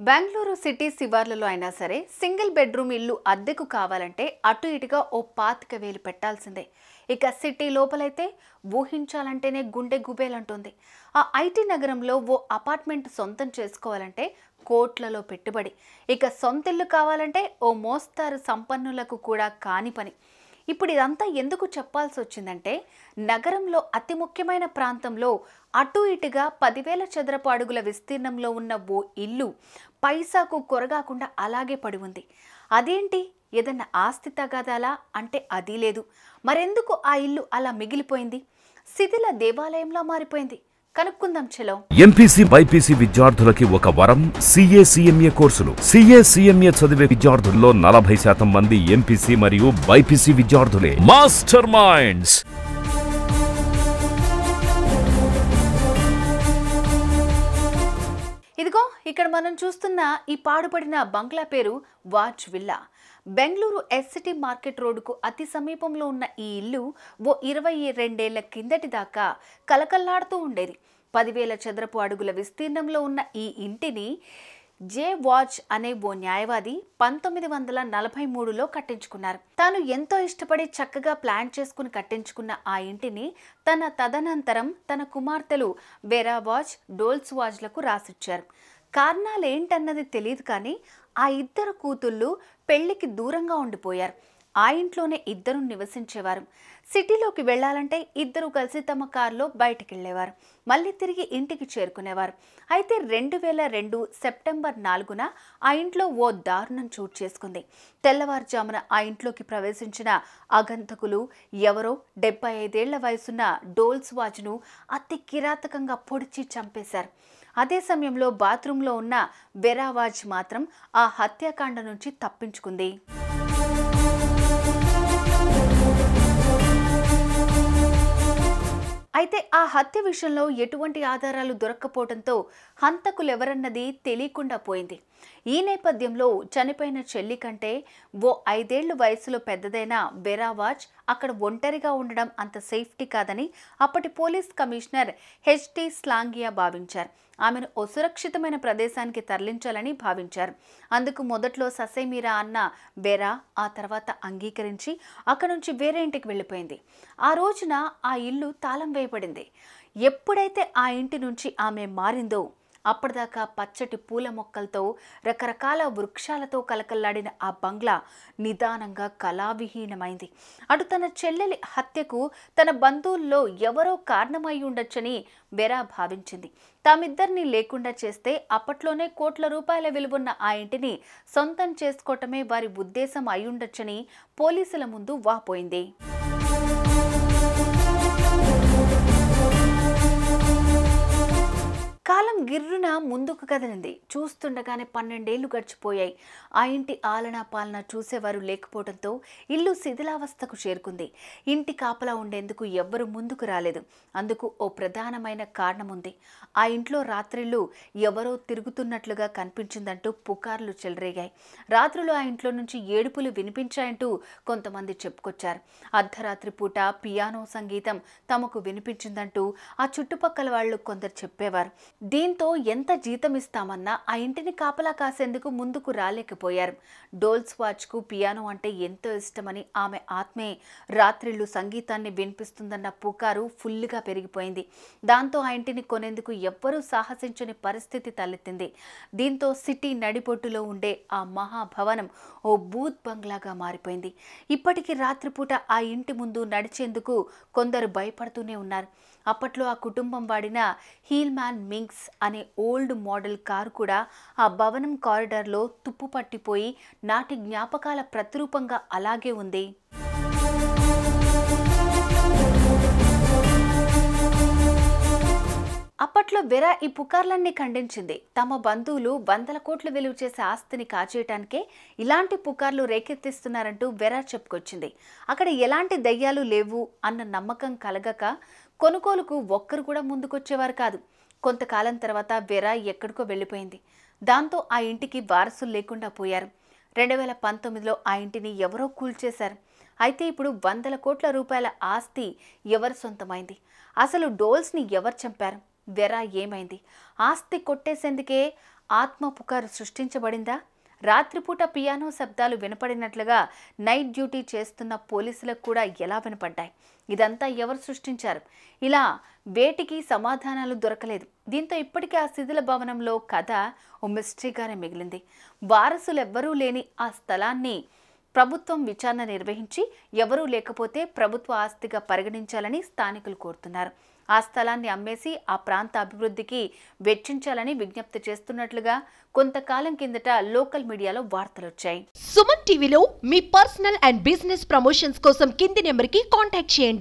Bengaluru city శివార్లలో అయినా సరే single bedroom ఇల్లు అద్దెకు కావాలంటే అటు ఇటుగా ఓ 25,000 పెట్టాల్సిందే. ఇక సిటీ లోపలైతే ఊహించాలంటేనే గుండె గుబేలంటుంది. ఆ ఐటీ నగరంలో ఓ అపార్ట్మెంట్ సొంతం చేసుకోవాలంటే కోట్లలో పెట్టుబడి. ఇక సొంతిల్లు కావాలంటే ఓ మోస్తారు సంపన్నులకు కూడా కాని పని. ఇప్పుడు ఇదంతా ఎందుకు చెప్పాల్సి వచ్చిందంటే నగరంలో అతి ముఖ్యమైన ప్రాంతంలో అటు ఇటుగా 10,000 చదరపు అడుగుల విస్తీర్ణంలో ఉన్న ఓ ఇల్లు పైసాకు కొరగాకుండా అలాగే పడి ఉంది. అదేంటి, ఏదన్నా ఆస్తి తగాదాలా అంటే అది లేదు. మరెందుకు ఆ ఇల్లు అలా మిగిలిపోయింది? శిథిల దేవాలయంలో మారిపోయింది. కనుక్కుందాం చలో. ఎంపీసీ బైపీసీ విద్యార్థులకి ఒక వరం సీఏ సీఎంఏ కోర్సులు. సీఏ సీఎంఏ చదివే విద్యార్థుల్లో 40% మంది ఎంపీసీ మరియు బైపీసీ విద్యార్థులే. మాస్టర్ మైండ్స్. ఇదిగో ఇక్కడ మనం చూస్తున్న ఈ పాడుపడిన బంగ్లా పేరు Vaz Villa. Bengaluru SCT market రోడ్డుకు అతి సమీపంలో ఉన్న ఈ ఇల్లు ఓ 22 ఏళ్ల కిందటి దాకా కలకల్లాడుతూ ఉండేది. 10,000 చదరపు అడుగుల విస్తీర్ణంలో ఉన్న ఈ ఇంటిని జే వాజ్ అనే ఓ న్యాయవాది 1943లో కట్టించుకున్నారు. తాను ఎంతో ఇష్టపడి చక్కగా ప్లాన్ చేసుకుని కట్టించుకున్న ఆ ఇంటిని తదనంతరం తన కుమార్తెలు వెరా వాజ్, డోల్స్ వాజ్లకు రాసిచ్చారు. కారణాలు ఏంటన్నది తెలియదు కానీ ఆ ఇద్దరు కూతుళ్ళు పెళ్లికి దూరంగా ఉండిపోయారు. ఆ ఇంట్లోనే ఇద్దరు నివసించేవారు. సిటీలోకి వెళ్లాలంటే ఇద్దరు కలిసి తమ కారులో బయటికి వెళ్లేవారు. మళ్ళీ తిరిగి ఇంటికి చేరుకునేవారు. అయితే 2002 సెప్టెంబర్ 4న ఆ ఇంట్లో ఓ దారుణం చోటు చేసుకుంది. తెల్లవారుజామున ఆ ఇంట్లోకి ప్రవేశించిన ఆగంతకులు ఎవరో 75 ఏళ్ల వయసున్న డోల్స్ వాజ్ను అతి కిరాతకంగా పొడిచి చంపేశారు. అదే సమయంలో బాత్రూంలో ఉన్న వెరా వాజ్ మాత్రం ఆ హత్యాకాండ నుంచి తప్పించుకుంది. అయితే ఆ హత్య విషయంలో ఎటువంటి ఆధారాలు దొరక్కపోవడంతో హంతకులెవరన్నది తెలియకుండా పోయింది. ఈ నేపథ్యంలో చనిపోయిన చెల్లి కంటే ఓ 5 ఏళ్ల వయసులో పెద్దదైన వెరా వాజ్ అక్కడ ఒంటరిగా ఉండడం అంత సేఫ్టీ కాదని అప్పటి పోలీస్ కమిషనర్ హెచ్టి స్లాంగియా భావించారు. ఆమెను ఓ సురక్షితమైన ప్రదేశానికి తరలించాలని భావించారు. అందుకు మొదట్లో ససేమీరా అన్న వెరా ఆ తర్వాత అంగీకరించి అక్కడి నుంచి వేరే ఇంటికి వెళ్ళిపోయింది. ఆ రోజున ఆ ఇల్లు తాళం వేయబడింది. ఎప్పుడైతే ఆ ఇంటి నుంచి ఆమె మారిందో అప్పటిదాకా పచ్చటి పూల మొక్కలతో రకరకాల వృక్షాలతో కలకల్లాడిన ఆ బంగ్లా నిదానంగా కళావిహీనమైంది. అటు తన చెల్లెలి హత్యకు తన బంధువుల్లో ఎవరో కారణమై ఉండొచ్చని వెరా భావించింది. తామిద్దరిని లేకుండా చేస్తే అప్పట్లోనే కోట్ల రూపాయల విలువన్న ఆ ఇంటిని సొంతం చేసుకోవటమే వారి ఉద్దేశం అయ్యుండొచ్చని పోలీసుల ముందు వాపోయింది. కాలం గిర్రున ముందుకు కదిలింది. చూస్తుండగానే 12 ఏళ్లు గడిచిపోయాయి. ఆ ఇంటి ఆలనా పాలన చూసేవారు లేకపోవడంతో ఇల్లు శిథిలావస్థకు చేరుకుంది. ఇంటి కాపలా ఉండేందుకు ఎవ్వరూ ముందుకు రాలేదు. అందుకు ఓ ప్రధానమైన కారణం ఉంది. ఆ ఇంట్లో రాత్రిళ్ళు ఎవరో తిరుగుతున్నట్లుగా కనిపించిందంటూ పుకార్లు చెలరేగాయి. రాత్రులు ఆ ఇంట్లో నుంచి ఏడుపులు వినిపించాయంటూ కొంతమంది చెప్పుకొచ్చారు. అర్ధరాత్రి పూట పియానో సంగీతం తమకు వినిపించిందంటూ ఆ చుట్టుపక్కల వాళ్ళు కొందరు చెప్పేవారు. దీంతో ఎంత జీతం ఇస్తామన్నా ఆ ఇంటిని కాపలా కాసేందుకు ముందుకు రాలేకపోయారు. డోల్స్ వాజ్కు పియానో అంటే ఎంతో ఇష్టమని ఆమె ఆత్మే రాత్రిళ్ళు సంగీతాన్ని వినిపిస్తుందన్న పుకారు ఫుల్లుగా పెరిగిపోయింది. దాంతో ఆ ఇంటిని కొనేందుకు ఎవ్వరూ సాహసించని పరిస్థితి తలెత్తింది. దీంతో సిటీ నడిబొడ్డులో ఉండే ఆ మహాభవనం ఓ బూత్ బంగ్లాగా మారిపోయింది. ఇప్పటికీ రాత్రిపూట ఆ ఇంటి ముందు నడిచేందుకు కొందరు భయపడుతూనే ఉన్నారు. అప్పట్లో ఆ కుటుంబం వాడిన హీల్మ్యాన్ మింగ్స్ అనే ఓల్డ్ మోడల్ కారు కూడా ఆ భవనం కారిడార్లో తుప్పు పట్టిపోయి నాటి జ్ఞాపకాల ప్రతిరూపంగా అలాగే ఉంది. అప్పట్లో వెరా ఈ పుకార్లన్నీ ఖండించింది. తమ బంధువులు 100 కోట్లు విలువ చేసే ఆస్తిని కాజేయటానికే ఇలాంటి పుకార్లు రేకెత్తిస్తున్నారంటూ వెరా చెప్పుకొచ్చింది. అక్కడ ఎలాంటి దయ్యాలు లేవు అన్న నమ్మకం కలగక కొనుగోలుకు ఒక్కరు కూడా ముందుకొచ్చేవారు కాదు. కొంతకాలం తర్వాత వెరా ఎక్కడికో వెళ్ళిపోయింది. దాంతో ఆ ఇంటికి వారసులు లేకుండా పోయారు. 2019లో ఆ ఇంటిని ఎవరో కూల్చేశారు. అయితే ఇప్పుడు 100 కోట్ల రూపాయల ఆస్తి ఎవరి సొంతమైంది? అసలు డోల్స్ని ఎవరు చంపారు? వెరా ఏమైంది? ఆస్తి కొట్టేసేందుకే ఆత్మ పుకారు సృష్టించబడిందా? రాత్రిపూట పియానో శబ్దాలు వినపడినట్లుగా నైట్ డ్యూటీ చేస్తున్న పోలీసులకు కూడా ఎలా వినపడ్డాయి? ఇదంతా ఎవరు సృష్టించారు? ఇలా వేటికి సమాధానాలు దొరకలేదు. దీంతో ఇప్పటికీ ఆ శిథిల భవనంలో కథ ఓ మిస్టరీగానే మిగిలింది. వారసులెవ్వరూ లేని ఆ స్థలాన్ని ప్రభుత్వం విచారణ నిర్వహించి ఎవరూ లేకపోతే ప్రభుత్వ ఆస్తిగా పరిగణించాలని స్థానికులు కోరుతున్నారు. ఆ స్థలాన్ని అమ్మేసి ఆ ప్రాంత అభివృద్ధికి వెచ్చించాలని విజ్ఞప్తి చేస్తున్నట్లుగా కొంతకాలం కిందట లోకల్ మీడియాలో వార్తలొచ్చాయి. సుమన్ టీవీలో మీ పర్సనల్ అండ్ బిజినెస్ ప్రమోషన్స్ కోసం కింది నెంబర్కి కాంటాక్ట్ చేయండి.